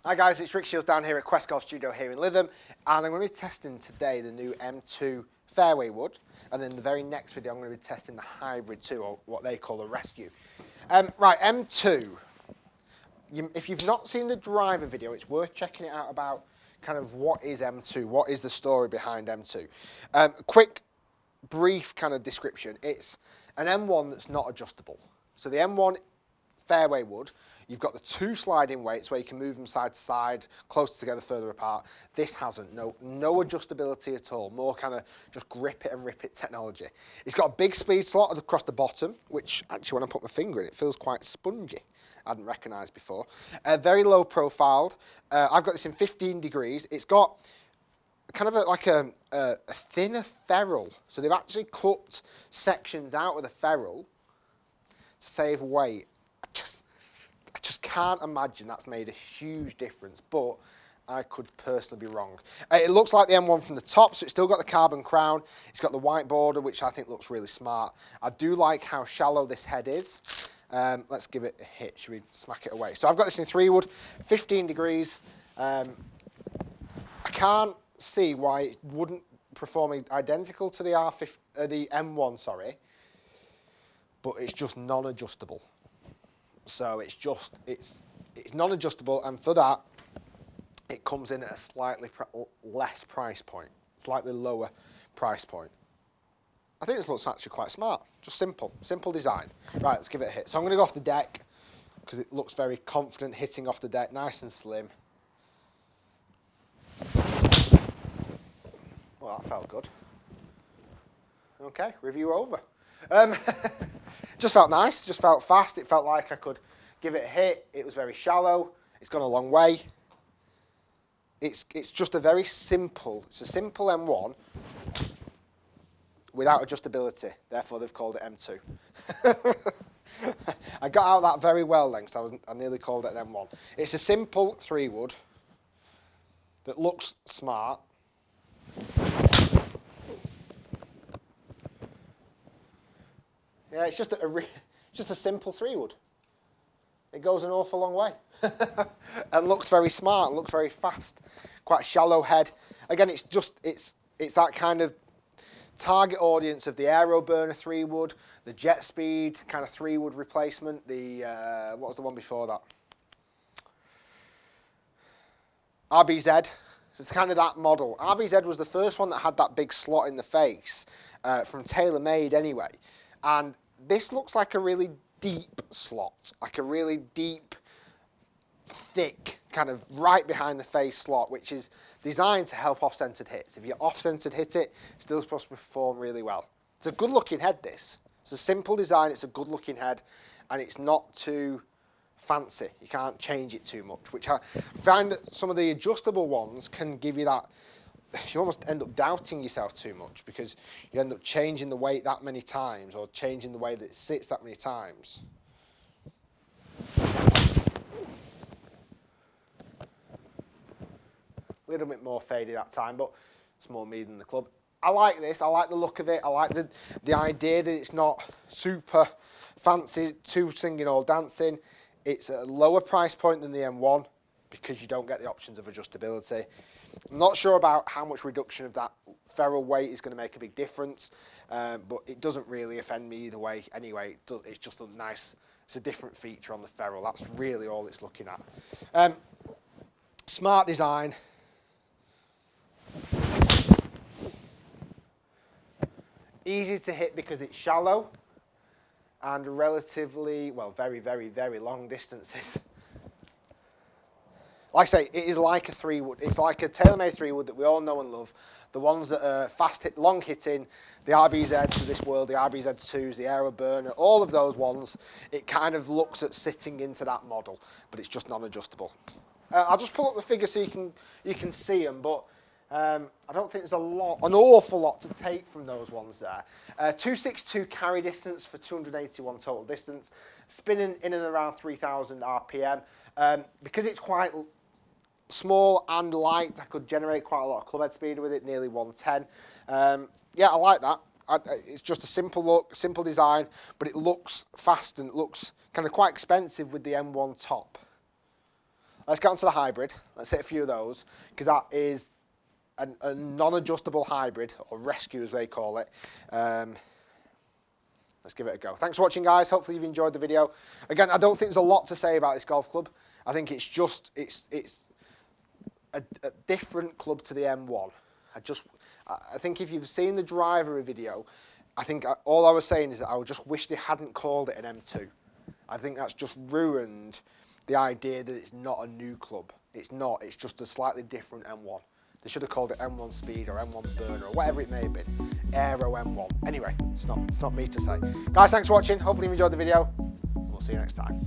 Hi guys, it's Rick Shiels down here at Quest Golf Studio here in Lytham, and I'm going to be testing today the new M2 Fairway Wood, and in the very next video I'm going to be testing the Hybrid 2, or what they call the Rescue. Right, M2, if you've not seen the driver video, it's worth checking it out about kind of what is M2, what is the story behind M2. Quick, brief kind of description, it's an M1 that's not adjustable. So the M1 Fairway Wood, you've got the two sliding weights where you can move them side to side, closer together, further apart. This hasn't, no adjustability at all, more kind of just grip it and rip it technology. It's got a big speed slot across the bottom, which actually when I put my finger in it feels quite spongy. I hadn't recognised before. Very low profiled. I've got this in 15 degrees. It's got kind of like a thinner ferrule. So they've actually cut sections out of the ferrule to save weight. I just can't imagine that's made a huge difference, but I could personally be wrong. It looks like the M1 from the top, so it's still got the carbon crown. It's got the white border, which I think looks really smart. I do like how shallow this head is. Let's give it a hit. Should we smack it away? So I've got this in 3 wood, 15 degrees. I can't see why it wouldn't perform identical to the M1, sorry, but it's just non-adjustable. So it's non-adjustable, and for that, it comes in at a slightly less price point, slightly lower price point. I think this looks actually quite smart, just simple design. Right, let's give it a hit. So I'm going to go off the deck, because it looks very confident hitting off the deck, nice and slim. Well, that felt good. Okay, review over. Just felt nice, just felt fast. It felt like I could give it a hit. It was very shallow. It's gone a long way. It's just a very simple, it's a simple M1 without adjustability. Therefore, they've called it M2. I got out that very well then, because I nearly called it an M1. It's a simple 3 wood that looks smart. Yeah, it's just a simple 3 wood. It goes an awful long way and looks very smart, looks very fast. Quite a shallow head. Again, it's that kind of target audience of the aero burner 3 wood, the jet speed kind of 3 wood replacement. The what was the one before that? RBZ. So it's kind of that model. RBZ was the first one that had that big slot in the face from TaylorMade anyway. And this looks like a really deep slot, like a really deep, thick, kind of right behind the face slot, which is designed to help off-centered hits. If you off-centered hit it, it's still supposed to perform really well. It's a good-looking head, this. It's a simple design, it's a good-looking head, and it's not too fancy. You can't change it too much, which I find that some of the adjustable ones can give you that. You almost end up doubting yourself too much because you end up changing the weight that many times or changing the way that it sits that many times. A little bit more faded that time, but it's more me than the club. I like this, I like the look of it, I like the idea that it's not super fancy, too singing or dancing. It's at a lower price point than the M1 because you don't get the options of adjustability. I'm not sure about how much reduction of that ferrule weight is going to make a big difference, but it doesn't really offend me either way. Anyway, it's just a nice, it's a different feature on the ferrule. That's really all it's looking at. Smart design. Easy to hit because it's shallow and relatively, well, very, very, very long distances. Like I say, it is like a 3 wood. It's like a TaylorMade 3 wood that we all know and love. The ones that are fast hit, long hitting, the RBZs of this world, the RBZ2s, the aero burner, all of those ones, it kind of looks at sitting into that model, but it's just non-adjustable. I'll just pull up the figures so you can see them, but I don't think there's an awful lot to take from those ones there. 262 carry distance for 281 total distance, spinning in and around 3,000 RPM. Because it's quite small and light, I could generate quite a lot of club head speed with it, nearly 110. Yeah, I like that. It's just a simple look, simple design, but it looks fast and it looks kind of quite expensive with the M1 top. let's get on to the hybrid. Let's hit a few of those, because that is a non-adjustable hybrid, or rescue as they call it. Let's give it a go. Thanks for watching, guys. Hopefully you've enjoyed the video. Again, I don't think there's a lot to say about this golf club. I think it's just, it's a different club to the M1. I think if you've seen the driver video, I think all I was saying is that I just wish they hadn't called it an M2. I think that's just ruined the idea that it's not a new club. It's not, it's just a slightly different M1. They should have called it M1 Speed or M1 Burner or whatever it may have been. Aero M1. Anyway, it's not me to say. Guys, thanks for watching. Hopefully you enjoyed the video. We'll see you next time.